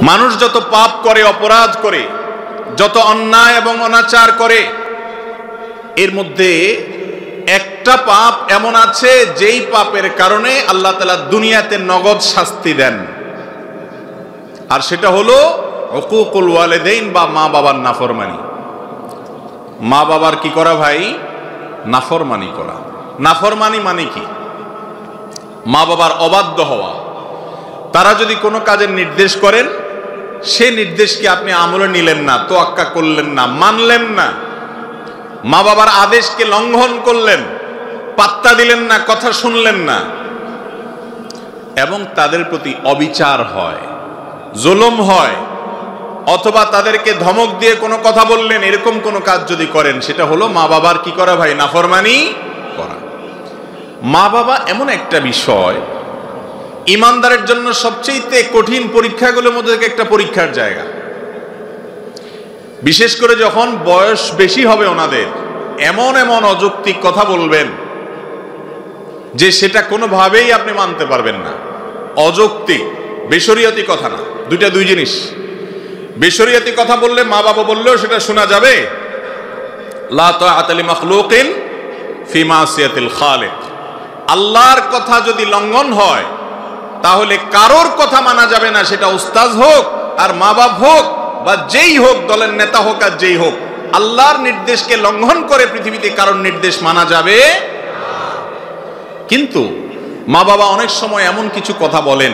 মানুষ যত পাপ করে, অপরাধ করে, যত অন্যায় এবং অনাচার করে, এর মধ্যে একটা পাপ এমন আছে যেই পাপের কারণে আল্লাহ তাআলা দুনিয়াতে নগদ শাস্তি দেন, আর সেটা হলো উকুকুল ওয়ালিদাইন বা মা বাবার নাফরমানি। মা বাবার কি করা ভাই? নাফরমানি করা। নাফরমানি মানে কি? মা বাবার অবাধ্য হওয়া। তারা যদি কোনো কাজের নির্দেশ করেন, সে নির্দেশকে আপনি আমলে নিলেন না, তোয়াক্কা করলেন না, মানলেন না, মা বাবার আদেশকে লঙ্ঘন করলেন, পাত্তা দিলেন না, কথা শুনলেন না, এবং তাদের প্রতি অবিচার হয়, জুলুম হয়, অথবা তাদেরকে ধমক দিয়ে কোনো কথা বললেন, এরকম কোনো কাজ যদি করেন, সেটা হলো মা বাবার কি করা ভাই? নাফরমানি করা। মা বাবা এমন একটা বিষয়, ইমানদারের জন্য সবচেয়ে কঠিন পরীক্ষাগুলোর মধ্যে একটা পরীক্ষার জায়গা। বিশেষ করে যখন বয়স বেশি হবে ওনাদের, এমন এমন অযৌক্তিক কথা বলবেন যে সেটা কোনোভাবেই আপনি মানতে পারবেন না। অযৌক্তিক, বেশরিয়াতি কথা না, দুইটা দুই জিনিস। বেশরিয়াতি কথা বললে, মা বাবা বললেও সেটা শোনা যাবে। লা তাআতা লি মাখলুকিন ফি মাসিয়াতিল খালিক। আল্লাহর কথা যদি লঙ্ঘন হয়, তাহলে কারোর কথা মানা যাবে না, সেটা উস্তাদ হোক আর মা বাপ হোক বা যেই হোক, দলের নেতা হোক আর যেই হোক। আল্লাহর নির্দেশকে লঙ্ঘন করে পৃথিবীতে কারোর নির্দেশ মানা যাবে। কিন্তু মা বাবা অনেক সময় এমন কিছু কথা বলেন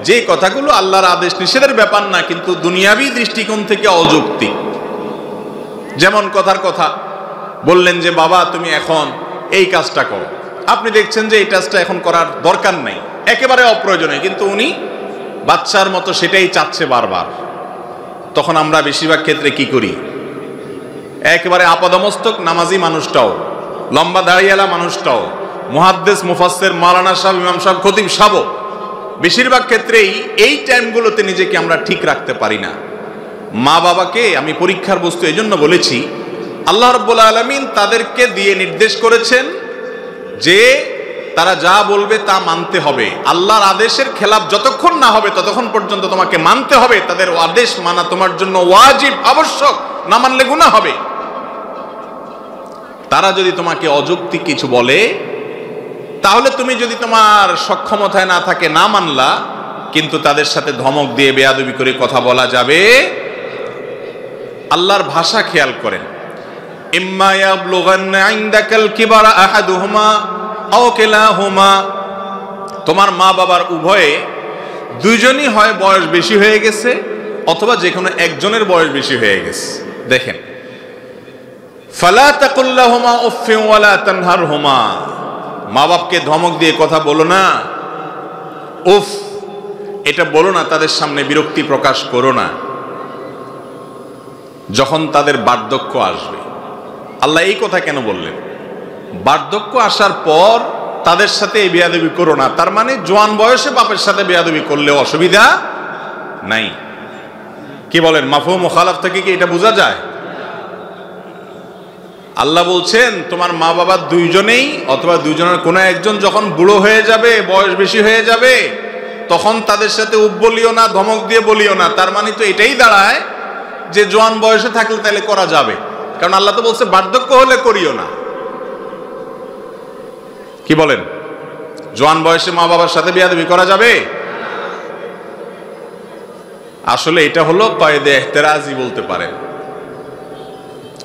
যে কথাগুলো আল্লাহর আদেশ নিষেধের ব্যাপার না, কিন্তু দুনিয়াবী দৃষ্টিকোণ থেকে অযৌক্তিক। যেমন কথার কথা বললেন যে বাবা তুমি এখন এই কাজটা করো, আপনি দেখছেন যে এই কাজটা এখন করার দরকার নাই, একেবারে অপ্রয়োজনীয়, কিন্তু উনি বাচ্চার মতো সেটাই চাচ্ছে বারবার। তখন আমরা বেশিরভাগ ক্ষেত্রে কি করি? একেবারে আপাদমস্তক নামাজি মানুষটাও, লম্বা দাড়িওয়ালা মানুষটাও, মুহাদ্দিস মুফাসসির মাওলানা সাহেব, ইমাম সাহেব, খতিব সাহেব, বেশিরভাগ ক্ষেত্রেই এই টাইমগুলোতে নিজেকে আমরা ঠিক রাখতে পারি না। মা বাবাকে আমি পরীক্ষার বস্তু এই জন্য বলেছি, আল্লাহ রাব্বুল আলামিন তাদেরকে দিয়ে নির্দেশ করেছেন যে তারা যা বলবে তা মানতে হবে। আল্লাহর আদেশের খেলাফ যতক্ষণ না হবে ততক্ষণ পর্যন্ত তোমাকে মানতে হবে। তাদের আদেশ মানা তোমার জন্য ওয়াজিব, আবশ্যক, না মানলে গুনাহ হবে। তারা যদি তোমাকে অযৌক্তিক কিছু বলে, তাহলে তুমি যদি তোমার সক্ষমতায় না থাকে না মানলা, কিন্তু তাদের সাথে ধমক দিয়ে বেয়াদবি করে কথা বলা যাবে। আল্লাহর ভাষা খেয়াল করেন, ইম্মা ইয়াবলুগান্না ইনদাকাল কিবারা আহাদুহুমা আও কিলাহুমা। তোমার মা বাবার উভয়ে দুইজনই হয় বয়স বেশি হয়ে গেছে, অথবা যে কোনো একজনের বয়স বেশি হয়ে গেছে। দেখেন, ফালা তাকুল লাহুমা উফফিন ওয়ালা তানহারহুমা। মা বাপকে ধমক দিয়ে কথা বলো না, উফ এটা বলো না, তাদের সামনে বিরক্তি প্রকাশ করো না। যখন তাদের বার্ধক্য আসবে, আল্লাহ এই কথা কেন বললেন? বার্ধক্য আসার পর তাদের সাথে এই বেয়াদবি করো না, তার মানে জোয়ান বয়সে বাপের সাথে বেয়াদবি করলেও অসুবিধা নাই। কি বলেন? মাফহুম মুখালাফ থেকে কি এটা বোঝা যায়? আল্লাহ বলছেন তোমার মা বাবা দুইজনেই অথবা দুইজনের কোনো একজন যখন বুড়ো হয়ে যাবে, বয়স বেশি হয়ে যাবে, তখন তাদের সাথে উপ বলিও না, ধমক দিয়ে বলিও না। তার মানে তো এটাই দাঁড়ায় যে জোয়ান বয়সে থাকলে তাহলে করা যাবে, কারণ আল্লাহ তো বলছে বার্ধক্য হলে করিও না। কি বলেন? জোয়ান বয়সে মা বাবার সাথে বেয়াদবি করা যাবে? আসলে এটা হলো কয়েদে ইহতেরাজি বলতে পারেন,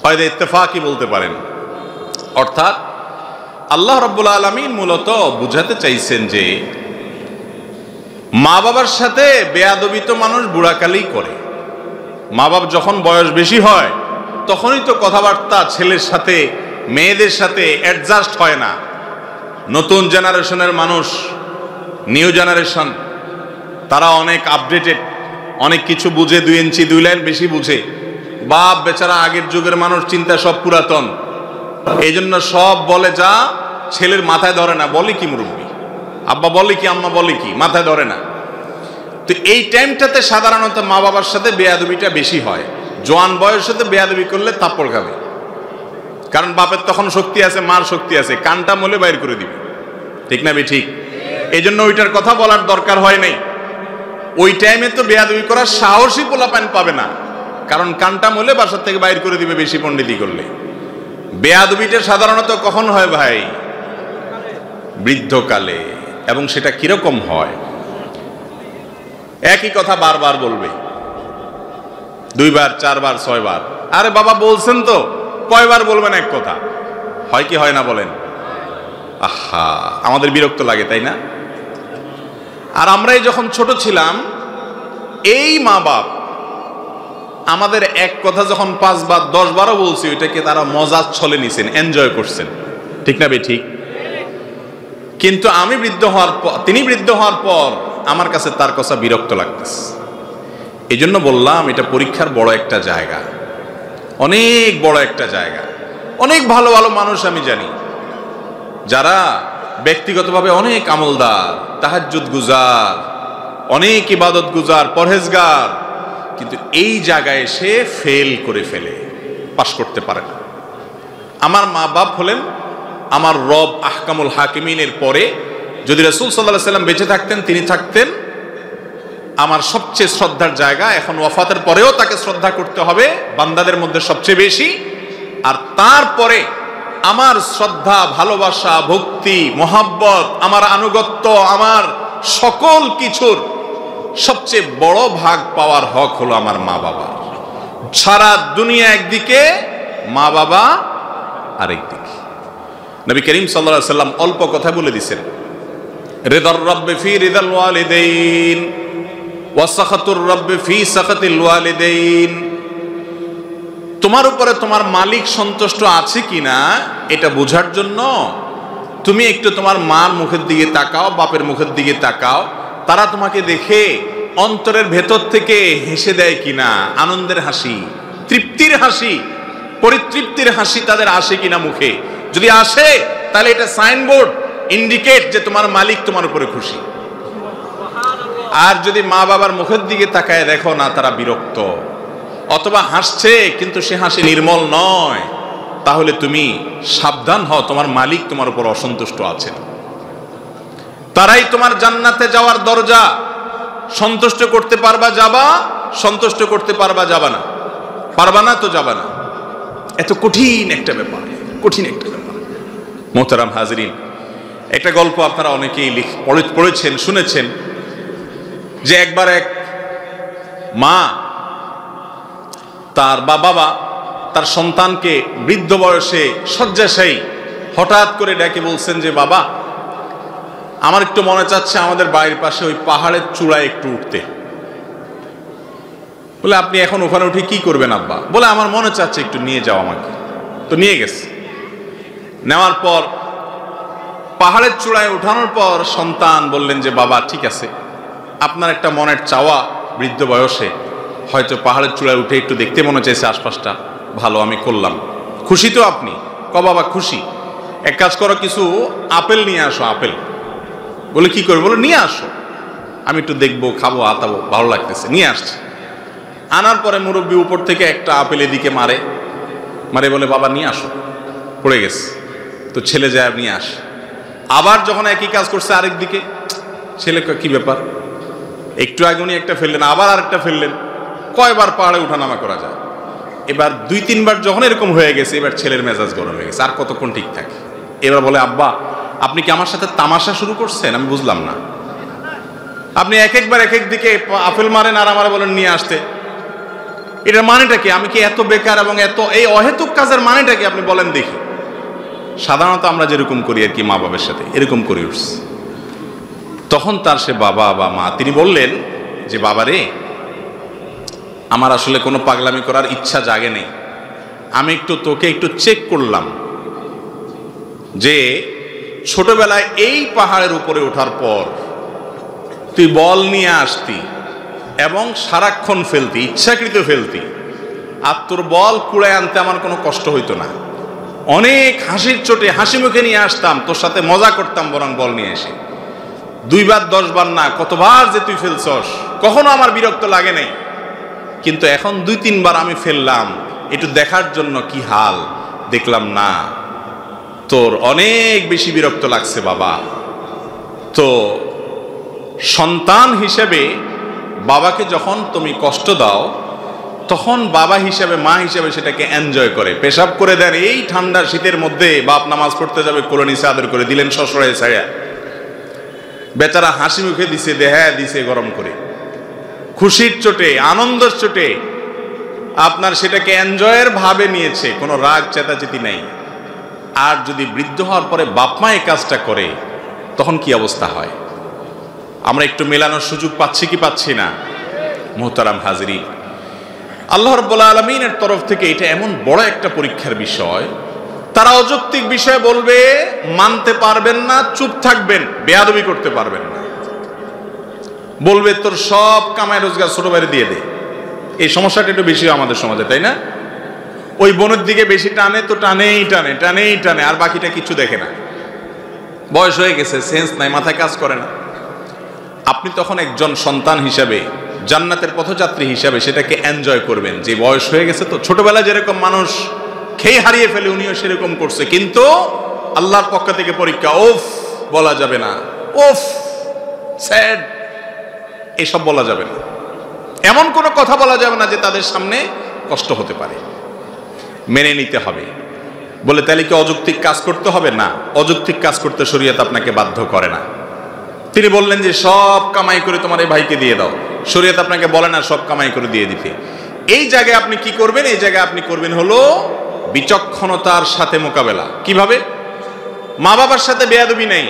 কয়েদে ইত্তেফাকি বলতে পারেন। অর্থাৎ আল্লাহ রাব্বুল আলামিন মূলত বুঝাতে চাইছেন যে মা বাবার সাথে বেয়াদবি তো মানুষ বুড়াকালেই করে। মা বাপ যখন বয়স বেশি হয় তখনই তো কথাবার্তা ছেলের সাথে মেয়েদের সাথে অ্যাডজাস্ট হয় না। নতুন জেনারেশনের মানুষ, নিউ জেনারেশন, তারা অনেক আপডেটেড, অনেক কিছু বুঝে, 2 ইঞ্চি 2 লাইন বেশি বুঝে। বাপ বেচারা আগের যুগের মানুষ, চিন্তা সব পুরাতন, এই জন্য সব বলে যা ছেলের মাথায় ধরে না। বলে কি মুরব্বী, আব্বা বলে কি, আম্মা বলে কি, মাথায় ধরে না। তো এই টাইমটাতে সাধারণত মা বাবার সাথে বেয়াদবিটা বেশি হয়। জোয়ান বয়সে বেয়াদবি করলে থাপ্পড় খাবে, কারণ বাপের তখন শক্তি আছে, মার শক্তি আছে, কানটা মলে বাইর করে দিবে। ঠিক না? ঠিক। এই জন্য ওইটার কথা বলার দরকার হয় নাই। ওই টাইমে তো বেয়াদবি করার সাহসী পোলাপান পাবে না, কারণ কানটা মলে বাসার থেকে বাইর করে দিবে বেশি পণ্ডিতি করলে। বেয়াদবিটা সাধারণত কখন হয় ভাই? বৃদ্ধকালে। এবং সেটা কিরকম হয়? একই কথা বারবার বলবে, 2 বার 4 বার 6 বার। আরে বাবা বলছেন তো, কয়বার বলবেন এক কথা? হয় কি হয় না বলেন? আহা, আমাদের বিরক্ত লাগে, তাই না? আর আমরাই যখন ছোট ছিলাম, এই মা বাপ আমাদের এক কথা যখন 5 বার 10 বারও বলছি, ওইটাকে তারা মজার ছলে নিছেন, এনজয় করছেন, ঠিক না বে ঠিক? কিন্তু আমি বৃদ্ধ হওয়ার পর, তিনি বৃদ্ধ হওয়ার পর আমার কাছে তার কথা বিরক্ত লাগতেছে। এই জন্য বললাম, এটা পরীক্ষার বড় একটা জায়গা, অনেক বড় একটা জায়গা। অনেক ভালো ভালো মানুষ আমি জানি যারা ব্যক্তিগতভাবে অনেক আমলদার, তাহাজ্জুদ গুজার, অনেক ইবাদত গুজার, পরহেজগার, কিন্তু এই জায়গায় সে ফেল করে ফেলে, পাশ করতে পারে না। আমার মা বাপ হলেন আমার রব আহকামুল হাকিমিনের পরে, যদি রাসূল সাল্লাল্লাহু আলাইহি সাল্লাম বেঁচে থাকতেন, তিনি থাকতেন আমার সবচেয়ে শ্রদ্ধার জায়গা। এখন ওয়াফাতের পরেও তাকে শ্রদ্ধা করতে হবে বান্দাদের মধ্যে সবচেয়ে বেশি। আর তারপরে আমার শ্রদ্ধা, ভালোবাসা, ভক্তি, মহাব্বত, আমার আনুগত্য, আমার সকল কিছুর সবচেয়ে বড় ভাগ পাওয়ার হক হলো আমার মা বাবা। সারা দুনিয়া একদিকে, মা বাবা আরেকদিকে। নবী করিম সাল্লাল্লাহু আলাইহি সাল্লাম অল্প কথা বলে দিয়েছেন, রিদার রাব্বি ফি রিদাল ওয়ালিদাইন ওয়া সাখাতুর রাব্বি ফি সাখাতিল ওয়ালিদাইন। তোমার উপরে তোমার মালিক সন্তুষ্ট আছে কিনা এটা বোঝার জন্য তুমি একটু তোমার মার মুখের দিকে তাকাও, বাপের মুখের দিকে তাকাও, তারা তোমাকে দেখে অন্তরের ভেতর থেকে হেসে দেয় কিনা, আনন্দের হাসি, তৃপ্তির হাসি, পরিতৃপ্তির হাসি তাদের আসে কিনা মুখে। যদি আসে তাহলে এটা সাইনবোর্ড, ইন্ডিকেট যে তোমার মালিক তোমার উপরে খুশি। আর যদি মা বাবার মুখের দিকে তাকায় দেখো না তারা বিরক্ত, অথবা হাসছে কিন্তু সে হাসি নির্মল নয়, তাহলে তুমি সাবধান হও, তোমার মালিক তোমার উপর অসন্তুষ্ট আছেন। তারাই তোমার জান্নাতে যাওয়ার দরজা। সন্তুষ্ট করতে পারবা যাবা, সন্তুষ্ট করতে পারবা যাবা না, পারবা না তো যাবা না। এত কঠিন একটা ব্যাপার, কঠিন একটা ব্যাপার। মোহতারাম হাজরিন, একটা গল্প আপনারা অনেকেই পড়েছেন, শুনেছেন, যে একবার এক মা তার বাবা তার সন্তানকে বৃদ্ধ বয়সে শয্যাশায়ী হঠাৎ করে ডেকে বলছেন যে বাবা, আমার একটু মনে চাচ্ছে আমাদের বাড়ির পাশে ওই পাহাড়ের চূড়ায় একটু উঠতে। বলে আপনি এখন ওখানে উঠে কি করবেন আব্বা? বলে আমার মনে চাচ্ছে একটু নিয়ে যাও আমাকে। তো নিয়ে গেছে। নেওয়ার পর পাহাড়ের চূড়ায় উঠানোর পর সন্তান বললেন যে বাবা ঠিক আছে, আপনার একটা মনের চাওয়া, বৃদ্ধ বয়সে হয়তো পাহাড়ের চূড়ায় উঠে একটু দেখতে মনে চাইছে আশপাশটা, ভালো, আমি করলাম। খুশি তো আপনি? ক বাবা খুশি। এক কাজ করো, কিছু আপেল নিয়ে আসো। আপেল। বলে কি করবে? বলে নিয়ে আসো, আমি একটু দেখবো, খাবো, আতাবো, ভালো লাগতেছে। নিয়ে আসছে। আনার পরে মুরব্বী উপর থেকে একটা আপেল এদিকে মারে, বলে বাবা নিয়ে আসো, পড়ে গেছে। তো ছেলে যায় নিয়ে আসে। আবার যখন একই কাজ করছে আরেক দিকে, ছেলে কি ব্যাপার, একটু আগে উনি একটা ফেললেন, আবার আরেকটা ফেললেন। কয়বার পাহাড়ে উঠানামা করা যায়? এবার 2-3 বার যখন এরকম হয়ে গেছে, এবার ছেলের মেজাজ গরম হয়ে গেছে, আর কতক্ষণ ঠিক থাকে। এবার বলে আব্বা আপনি কি আমার সাথে তামাশা শুরু করছেন? আমি বুঝলাম না, আপনি একবার এক এক দিকে আপেল মারেন আর আমার বলেন নিয়ে আসতে, এটার মানেটা কি? আমি কি এত বেকার এবং এত এই অহেতুক কাজের মানেটা কি আপনি বলেন দেখি। সাধারণত আমরা যেরকম করি আর কি, মা বাবার সাথে এরকম করি উঠছি। তখন তার সে বাবা বা মা, তিনি বললেন যে বাবারে, আমার আসলে কোনো পাগলামি করার ইচ্ছা জাগে নেই, আমি তোকে একটু চেক করলাম যে ছোটবেলায় এই পাহাড়ের উপরে ওঠার পর তুই বল নিয়ে আসতি এবং সারাক্ষণ ফেলতি, ইচ্ছাকৃত ফেলতি, আর তোর বল কুড়ায় আনতে আমার কোনো কষ্ট হইতো না, অনেক হাসির চোটে হাসি মুখে নিয়ে আসতাম, তোর সাথে মজা করতাম বরং বল নিয়ে এসে। 2 বার 10 বার না, কতবার যে তুই ফেলছস, কখনো আমার বিরক্ত লাগে নাই। কিন্তু এখন 2-3 বার আমি ফেললাম, একটু দেখার জন্য কি হাল, দেখলাম না, তোর অনেক বেশি বিরক্ত লাগছে বাবা। তো সন্তান হিসেবে বাবাকে যখন তুমি কষ্ট দাও তখন বাবা হিসাবে মা হিসাবে সেটাকে এনজয় করে। পেশাব করে দেন এই ঠান্ডা শীতের মধ্যে, বাপ নামাজ পড়তে যাবে কোলে নিচে আদর করে দিলেন শ্বশুরে ছায়া, বেচারা হাসি মুখে দিছে, দেহা দিছে গরম করে, খুশির চোটে আনন্দের চোটে আপনার সেটাকে এনজয়ের ভাবে নিয়েছে, কোনো রাগ চেতাচেতি নাই। আর যদি বৃদ্ধ হওয়ার পরে বাপ মা এই কাজটা করে তখন কি অবস্থা হয়? আমরা একটু মেলানোর সুযোগ পাচ্ছি কি পাচ্ছি না? মুহতারাম হাজরিন, আল্লাহ রাব্বুল আলামিনের তরফ থেকে এটা এমন বড় একটা পরীক্ষার বিষয়। তারা অযৌক্তিক বিষয় বলবে, মানতে পারবেন না, চুপ থাকবেন, বেয়াদবি করতে পারবেন না, বলবে তোর সব কামাই রোজগার ছোট ভাইরে দিয়ে দে। এই সমস্যাটা একটু বেশি আমাদের সমাজে, তাই না? ওই বোনের দিকে বেশি টানে তো টানেই টানে টানেই টানে, আর বাকিটা কিছু দেখে না। বয়স হয়ে গেছে, সেন্স নাই, মাথায় কাজ করে না। আপনি তখন একজন সন্তান হিসাবে, জান্নাতের পথযাত্রী হিসাবে সেটাকে এনজয় করবেন, যে বয়স হয়ে গেছে তো। ছোটবেলায় যেরকম মানুষ খেয়ে হারিয়ে ফেলে, উনিও সেরকম করছে, কিন্তু আল্লাহর পক্ষ থেকে পরীক্ষা। ওফ বলা যাবে না, ওফ স্যাড, এসব বলা যাবে না। এমন কোনো কথা বলা যাবে না যে তাদের সামনে কষ্ট হতে পারে, মেনে নিতে হবে। বলে তাহলে কি অযৌক্তিক কাজ করতে হবে? না, অযৌক্তিক কাজ করতে শরীয়ত আপনাকে বাধ্য করে না। তিনি বললেন যে সব কামাই করে তোমার এই ভাইকে দিয়ে দাও, শরীয়ত আপনাকে বলে না সব কামাই করে দিয়ে দিতে। এই জায়গায় আপনি কি করবেন? এই জায়গায় আপনি করবেন হলো বিচক্ষণতার সাথে মোকাবেলা। কিভাবে? মা বাবার সাথে বেয়াদবি নেই,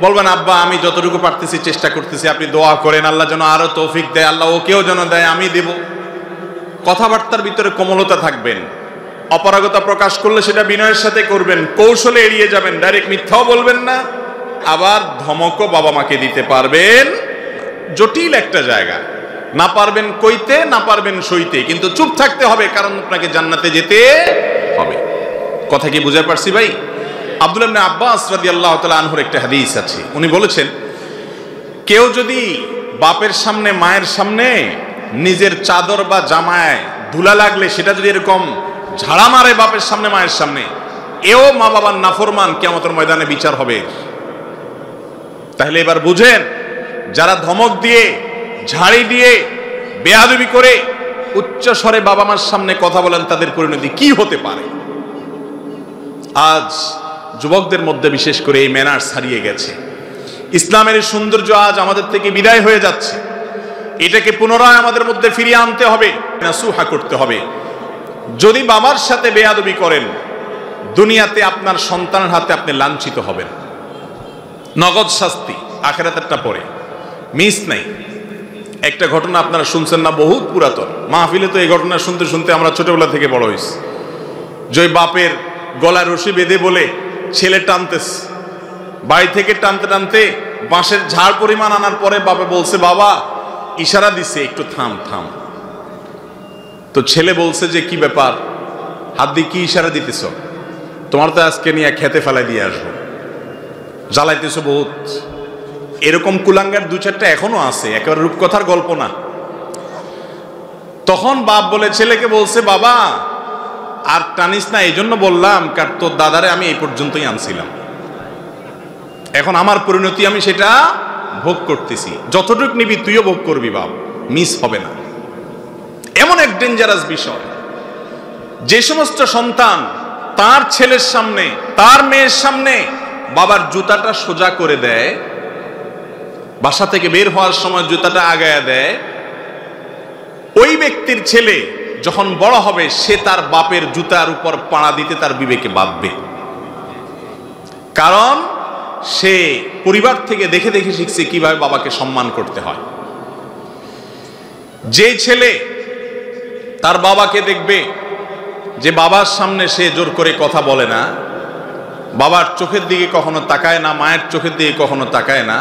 বলবেন আব্বা আমি যতটুকু পারতেছি চেষ্টা করতেছি, আপনি দোয়া করেন আল্লাহ যেন আরো তৌফিক দেয়, আল্লাহ ওকেও যেন দেয়, আমি দেব। কথাবার্তার ভিতরে কোমলতা থাকবেন। অপারগতা প্রকাশ করলে সেটা বিনয়ের সাথে করবেন, কৌশলে এড়িয়ে যাবেন, ডাইরেক্ট মিথ্যাও বলবেন না, আবার ধমকও বাবা মাকে দিতে পারবেন। জটিল একটা জায়গা, না পারবেন কইতে, না পারবেন সইতে, কিন্তু চুপ থাকতে হবে, কারণ আপনাকে জান্নাতে যেতে হবে। কথা কি বুঝতে পারছি ভাই? আব্দুল্লাহ ইবনে আব্বাস রাদিয়াল্লাহু তাআলা আনহুর একটা হাদিস আছে, উনি বলেছেন কেউ যদি বাপের সামনে মায়ের সামনে নিজের চাদর বা জামায় ধুলা লাগলে সেটা যদি এরকম ঝাড়া মারে বাপের সামনে মায়ের সামনে, এও মা বাবার নাফরমান, কিয়ামতের ময়দানে বিচার হবে। তাহলে এবার বুঝেন, যারা ধমক দিয়ে, ঝাড়ি দিয়ে, বেয়াদবি করে উচ্চ স্বরে বাবা মার সামনে কথা বলেন, তাদের পরিণতি কি হতে পারে? আজ যুবকদের মধ্যে বিশেষ করে এই ম্যানার্স হারিয়ে গেছে। ইসলামের এই সৌন্দর্য আজ আমাদের থেকে বিদায় হয়ে যাচ্ছে। এটাকে পুনরায় আমাদের মধ্যে ফিরিয়ে আনতে হবে, নাসুহা করতে হবে। যদি বাবার সাথে বেয়াদবি করেন, দুনিয়াতে আপনার সন্তানের হাতে আপনি লাঞ্ছিত হবেন, নগদ শাস্তি, আখিরাতেরটা পরে মিস নাই। একটা ঘটনা আপনারা শুনছেন না, বহুত পুরাতন, মাহফিলে তো এই ঘটনা শুনতে শুনতে আমরা ছোটবেলা থেকে বড় হয়েছি। যে বাপের গলায় রশি বেঁধে বলে ছেলে টানতেছে, বাড়ি থেকে টানতে টানতে বাঁশের ঝাড় পরিমাণ আনার পরে বাবা বলছে, বাবা ইশারা দিছে একটু থাম থাম। তো ছেলে বলছে যে কি ব্যাপার, হাত দিয়ে কি ইশারা দিতেছ? তোমার তো আজকে নিয়ে খেতে ফেলাই দিয়ে আসবো, জ্বালাইতেছ বহুত। এরকম কুলাঙ্গার দু চারটা এখনো আছে, একেবারে রূপকথার গল্প না। তখন বাপ বলে ছেলেকে বলছে, বাবা আর টানিস না, এই জন্য বললাম, কারণ তোর দাদারে আমি এই পর্যন্তই আনছিলাম, এখন আমার পরিণতি আমি সেটা ভোগ করতেছি, যতটুকু নিবি তুইও ভোগ করবি বাপ, মিস হবে না। এমন এক ডেঞ্জারাস বিষয়, যে সমস্ত সন্তান তার ছেলের সামনে, তার মেয়ের সামনে বাবার জুতাটা সোজা করে দেয়, বাসা থেকে বের হওয়ার সময় জুতাটা আগায়া দেয়, ওই ব্যক্তির ছেলে যখন বড় হবে সে তার বাপের জুতার উপর পাড়া দিতে তার বিবেকে বাঁধবে। কারণ সে পরিবার থেকে দেখে দেখে শিখছে কিভাবে বাবাকে সম্মান করতে হয়। যে ছেলে তার বাবাকে দেখবে যে বাবার সামনে সে জোর করে কথা বলে না, বাবার চোখের দিকে কখনো তাকায় না, মায়ের চোখের দিকে কখনো তাকায় না,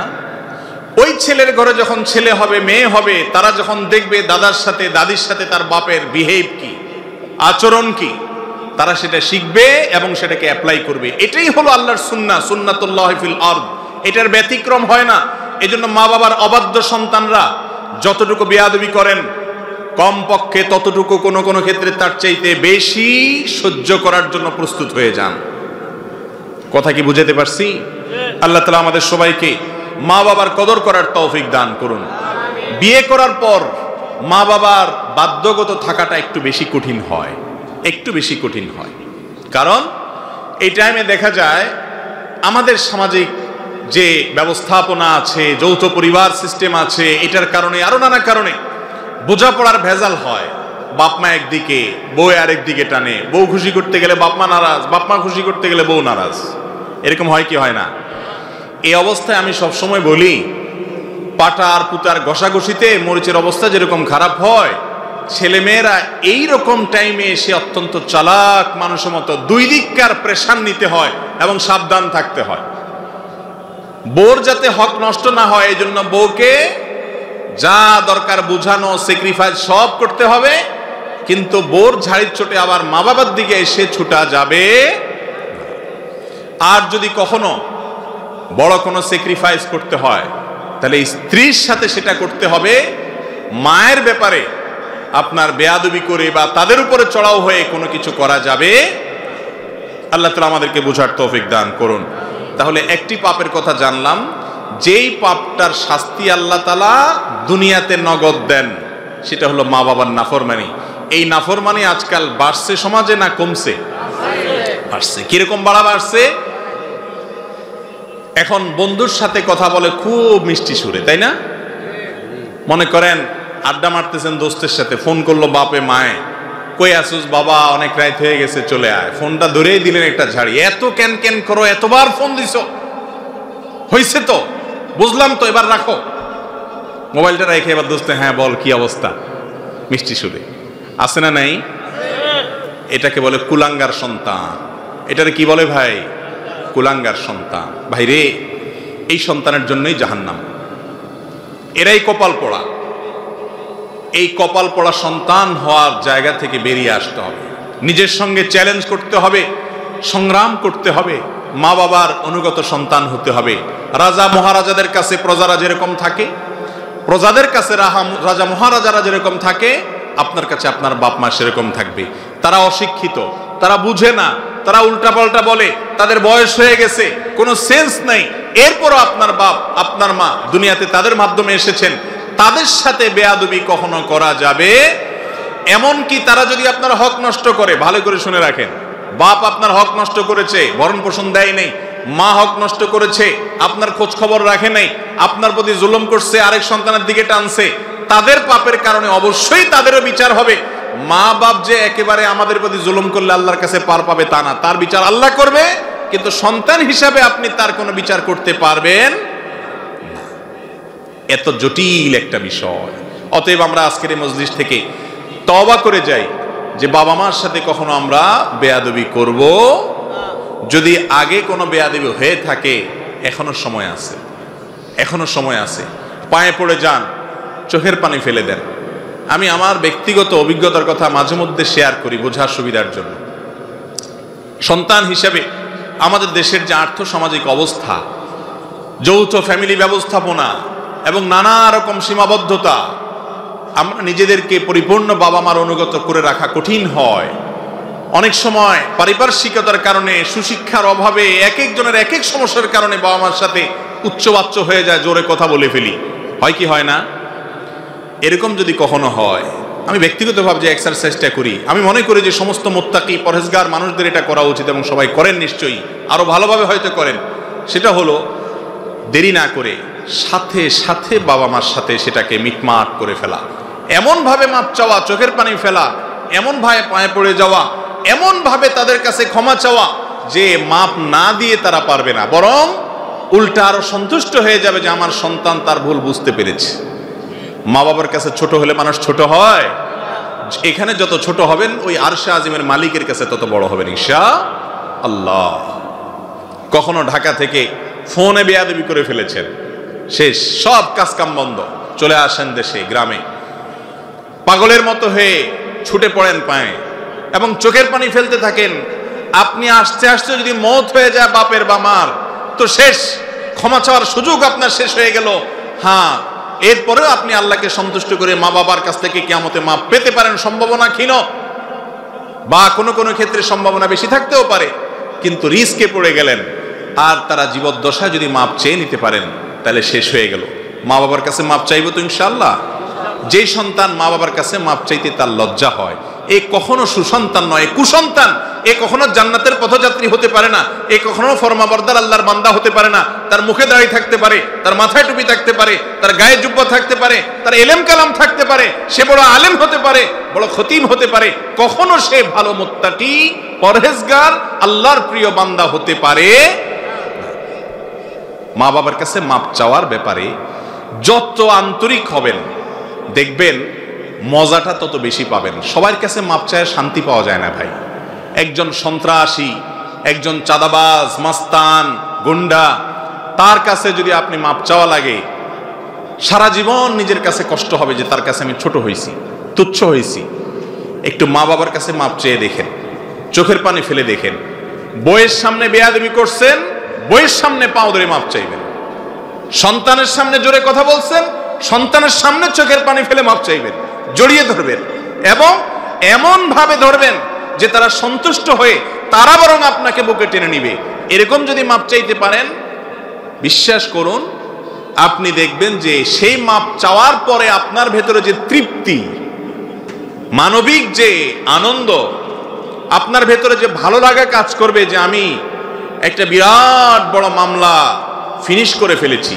ওই ছেলের ঘরে যখন ছেলে হবে, মেয়ে হবে, তারা যখন দেখবে দাদার সাথে দাদির সাথে তার বাপের বিহেভ কি, আচরণ কি, তারা সেটা শিখবে এবং সেটাকে অ্যাপ্লাই করবে। এটাই হলো আল্লাহর সুন্নাহ, সুন্নাতুল্লাহ ফিল আরদ। এটার ব্যতিক্রম হয় না। এজন্য মা বাবার অবাধ্য সন্তানরা যতটুকু বেয়াদবি করেন, কমপক্ষে ততটুকু কোনো কোনো ক্ষেত্রে তার চাইতে বেশি সহ্য করার জন্য প্রস্তুত হয়ে যান। কথা কি বুঝাতে পারছি? আল্লাহ তাআলা আমাদের সবাইকে মা বাবার কদর করার তৌফিক দান করুন। বিয়ে করার পর মা বাবার বাধ্যগত থাকাটা একটু বেশি কঠিন হয়, একটু বেশি কঠিন হয়। কারণ এই টাইমে দেখা যায় আমাদের সামাজিক যে ব্যবস্থাপনা আছে, যৌথ পরিবার সিস্টেম আছে, এটার কারণে আরো নানা কারণে বোঝাপড়ার ভেজাল হয়। বাপ মা একদিকে, বউ আরেকদিকে টানে, বউ খুশি করতে গেলে বাপ মা নারাজ, বাপ মা খুশি করতে গেলে বউ নারাজ। এরকম হয় কি হয় না? এই অবস্থায় আমি সবসময় বলি, পাটা আর পুতার ঘষাঘষিতে মরিচের অবস্থা যেরকম খারাপ হয়, ছেলেমেয়েরা এইরকম টাইমে এসে অত্যন্ত চালাক মানুষের মতো দুই দিককার প্রেশার নিতে হয় এবং সাবধান থাকতে হয়। বউর যাতে হক নষ্ট না হয় এই জন্য বউকে যা দরকার বুঝানো, স্যাক্রিফাইস সব করতে হবে, কিন্তু বউর ঝাড়ির চোটে আবার মা বাবার দিকে এসে ছুটা যাবে। আর যদি কখনো বড় কোনো স্যাক্রিফাইস করতে হয় তাহলে স্ত্রীর সাথে সেটা করতে হবে। মায়ের ব্যাপারে আপনার বেয়াদবি করে বা তাদের উপরে চড়াও হয়ে কোনো কিছু করা যাবে। আল্লাহ তাআলা আমাদেরকে বোঝার তৌফিক দান করুন। তাহলে একটি পাপের কথা জানলাম, যেই পাপটার শাস্তি আল্লাহ তাআলা দুনিয়াতে নগদ দেন, সেটা হলো মা বাবার নাফরমানি। এই নাফরমানি আজকাল বাড়ছে সমাজে না কমছে? বাড়ছে। কিরকম বাড়া বাড়ছে? এখন বন্ধুর সাথে কথা বলে খুব মিষ্টি সুরে, তাই না? মনে করেন আড্ডা মারতেছেন দোস্তের সাথে, ফোন করলো বাপে মায়ে, কই আসুস বাবা, অনেক রাত হয়ে গেছে চলে আয়। ফোনটা ধরেই দিলেন একটা ঝাড়ি, এত ক্যান ক্যান করো, এতবার ফোন দিছো, হইছে তো, বুঝলাম তো, এবার রাখো। মোবাইলটা রেখে এবার দোস্তে, হ্যাঁ বল কি অবস্থা, মিষ্টি সুরে। আছে না নাই? এটাকে বলে কুলাঙ্গার সন্তান। এটারে কি বলে ভাই? কুলাঙ্গার সন্তান। ভাই রে, এই সন্তানের জন্যই জাহান্নাম। এরাই কপাল পোড়া। এই কপাল পোড়া সন্তান হওয়ার জায়গা থেকে বেরিয়ে আসতে হবে, নিজের সঙ্গে চ্যালেঞ্জ করতে হবে, সংগ্রাম করতে হবে, মা বাবার অনুগত সন্তান হতে হবে। রাজা মহারাজাদের কাছে প্রজারা যেরকম থাকে, প্রজাদের কাছে রাজা মহারাজারা যেরকম থাকে, আপনার কাছে আপনার বাপ মা সেরকম থাকবে। তারা অশিক্ষিত, তারা বুঝে না, তারা উল্টাপাল্টা বলে, তাদের বয়স হয়ে গেছে, কোনো সেন্স নাই, এরপরও আপনার বাপ আপনার মা দুনিয়াতে তাদের মাধ্যমে এসেছেন, তাদের সাথে বেয়াদবি কখনো করা যাবে? এমনকি তারা যদি আপনার হক নষ্ট করে, ভালো করে শুনে রাখেন, বাপ আপনার হক নষ্ট করেছে, ভরণ পোষণ দেয় নাই, মা হক নষ্ট করেছে, আপনার খোঁজ খবর রাখে নাই, আপনার প্রতি জুলুম করছে, আরেক সন্তানের দিকে টানছে, তাদের পাপের কারণে অবশ্যই তাদেরও বিচার হবে। মা বাপ যে একেবারে আমাদের প্রতি জুলুম করলে আল্লাহর কাছে পার পাবে তা না, তার বিচার আল্লাহ করবে, কিন্তু সন্তান হিসাবে আপনি তার কোনো বিচার করতে পারবেন না। এত জটিল একটা বিষয়। অতএব আমরা আজকের এই মজলিস থেকে তওবা করে যাই যে বাবা মার সাথে কখনো আমরা বেয়াদবি করব। যদি আগে কোনো বেয়াদবি হয়ে থাকে, এখনো সময় আছে, এখনো সময় আছে। পায়ে পড়ে যান, চোখের পানি ফেলে দেন। আমি আমার ব্যক্তিগত অভিজ্ঞতার কথা মাঝে মধ্যে শেয়ার করি বোঝার সুবিধার জন্য। সন্তান হিসেবে আমাদের দেশের যে আর্থসামাজিক অবস্থা, যৌথ ফ্যামিলি ব্যবস্থাপনা এবং নানা রকম সীমাবদ্ধতা, আমরা নিজেদেরকে পরিপূর্ণ বাবা মার অনুগত করে রাখা কঠিন হয়। অনেক সময় পারিপার্শ্বিকতার কারণে, সুশিক্ষার অভাবে, এক একজনের এক এক সমস্যার কারণে বাবা মার সাথে উচ্চবাচ্য হয়ে যায়, জোরে কথা বলে ফেলি, হয় কি হয় না? এরকম যদি কখনো হয়, আমি ব্যক্তিগতভাবে যে এক্সারসাইজটা করি, আমি মনে করি যে সমস্ত মুত্তাকি পরহেজগার মানুষদের এটা করা উচিত এবং সবাই করেন নিশ্চয়ই, আরো ভালোভাবে হয়তো করেন। সেটা হলো দেরি না করে সাথে সাথে বাবা মার সাথে সেটাকে মিটমাট করে ফেলা, এমন ভাবে মাপ চাওয়া, চোখের পানি ফেলা, এমন ভাবে পায়ে পড়ে যাওয়া, এমন ভাবে তাদের কাছে ক্ষমা চাওয়া যে মাপ না দিয়ে তারা পারবে না, বরং উল্টা আরো সন্তুষ্ট হয়ে যাবে যে আমার সন্তান তার ভুল বুঝতে পেরেছে। মা বাবার কাছে ছোট হলে মানুষ ছোট হয়, এখানে যত ছোট হবেন ওই আরশে আজিমের মালিকের কাছে তত বড় হবেন ইনশাআল্লাহ। কখনো ঢাকা থেকে ফোনে বেয়াদবি করে ফেলেছেন, শেষ, সব কাজকাম বন্ধ, চলে আসেন দেশে, গ্রামে, পাগলের মতো হয়ে ছুটে পড়েন পায়ে এবং চোখের পানি ফেলতে থাকেন। আপনি আস্তে আস্তে যদি মওত হয়ে যায় বাপের বা মার, তো শেষ, ক্ষমা চাওয়ার সুযোগ আপনার শেষ হয়ে গেল। হ্যাঁ, এরপরেও আপনি আল্লাহকে সন্তুষ্ট করে মা বাবার কাছ থেকে কিয়ামতে মাপ পেতে পারেন, সম্ভাবনা ক্ষীণ, বা কোনো কোনো ক্ষেত্রে সম্ভাবনা বেশি থাকতেও পারে, কিন্তু রিস্কে পড়ে গেলেন। আর তারা জীবদ্দশায় যদি মাপ চেয়ে নিতে পারেন তাহলে শেষ হয়ে গেল। মা বাবার কাছে মাপ চাইবো তো ইনশাআল্লাহ? যেই সন্তান মা বাবার কাছে মাপ চাইতে তার লজ্জা হয়, এ কখনো সুসন্তান নয়, কুসন্তান। এ কখনো জান্নাতের পথযাত্রী হতে পারে না, এ কখনো ফরমাবরদার আল্লাহর বান্দা হতে পারে না। তার মুখে দাড়ি থাকতে পারে, তার মাথায় টুপি থাকতে পারে, তার গায়ে জুব্বা থাকতে পারে, তার এলেম কালাম থাকতে পারে, সে বড় আলেম হতে পারে, বড় খতিম হতে পারে, কখনো সে ভালো মুত্তাকি, পরহেজগার, আল্লাহর প্রিয় বান্দা হতে পারে। মা বাবার কাছে মাপ চাওয়ার ব্যাপারে যত আন্তরিক হবেন দেখবেন মজাটা তত বেশি পাবেন। সবার কাছে মাপ চায় শান্তি পাওয়া যায় না ভাই। একজন সন্ত্রাসী, একজন চাঁদাবাজ, মাস্তান, গুন্ডা, তার কাছে যদি আপনি মাপ চাওয়া লাগে, সারা জীবন নিজের কাছে কষ্ট হবে যে তার কাছে আমি ছোট হয়েছি, তুচ্ছ হয়েছি। একটু মা বাবার কাছে মাপ চেয়ে দেখেন, চোখের পানি ফেলে দেখেন। বইয়ের সামনে বেয়াদবি করছেন, বইয়ের সামনে পাও ধরে মাপ চাইবেন। সন্তানের সামনে জোরে কথা বলছেন, সন্তানের সামনে চোখের পানি ফেলে মাপ চাইবেন, জড়িয়ে ধরবেন এবং এমন ভাবে ধরবেন যে তারা সন্তুষ্ট হয়ে তারা বরং আপনাকে বুকে টেনে নিবে। এরকম যদি মাপ চাইতে পারেন, বিশ্বাস করুন আপনি দেখবেন যে সেই মাপ চাওয়ার পরে আপনার ভেতরে যে তৃপ্তি, মানবিক যে আনন্দ, আপনার ভেতরে যে ভালো লাগা কাজ করবে যে আমি একটা বিরাট বড় মামলা ফিনিশ করে ফেলেছি,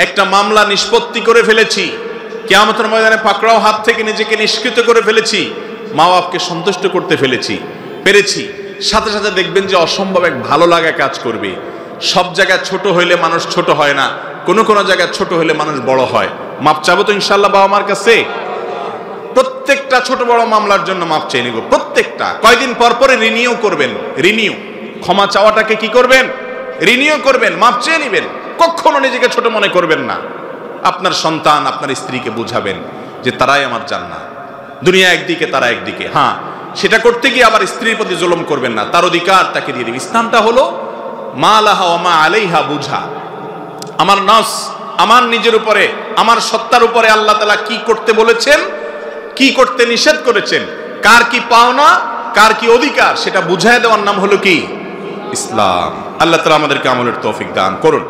একটা মামলা নিষ্পত্তি করে ফেলেছি, কিয়ামতের ময়দানে পাকড়াও হাত থেকে নিজেকে নিষ্কৃত করে ফেলেছি, মা বাপকে সন্তুষ্ট করতে পেরেছি, সাথে সাথে দেখবেন যে অসম্ভব এক ভালো লাগা কাজ করবে। সব জায়গায় ছোট হইলে মানুষ ছোট হয় না, কোনো জায়গায় ছোট হইলে মানুষ বড় হয়। মাপ চাবো তো ইনশাআল্লাহ বাবা মার কাছে। প্রত্যেকটা ছোট বড় মামলার জন্য মাপ চেয়ে নিব, প্রত্যেকটা। কয়দিন পর পরে রিনিউ করবেন, রিনিউ, ক্ষমা চাওয়াটাকে কি করবেন? রিনিউ করবেন, মাপ চেয়ে নিবেন। কখনো নিজেকে ছোট মনে করবেন না। আপনার সন্তান, আপনার স্ত্রীকে বুঝাবেন যে তারাই আমার জান্নাত, দুনিয়া একদিকে তারা একদিকে। হ্যাঁ, সেটা করতে গিয়ে আবার স্ত্রীর প্রতি জুলুম করবেন না, তার অধিকার তাকে দিয়ে দিবেন। ইসলামটা হলো মা লাহা ওয়া মা আলাইহা বুঝা। আমার নফস, আমার নিজের উপরে, আমার সত্তার উপরে আল্লাহ তাআলা কি করতে বলেছেন, কি করতে নিষেধ করেছেন, কার কি পাওনা, কার কি অধিকার, সেটা বুঝায় দেওয়ার নাম হলো কি? ইসলাম। আল্লাহ তাআলা আমাদেরকে আমলের তৌফিক দান করুন।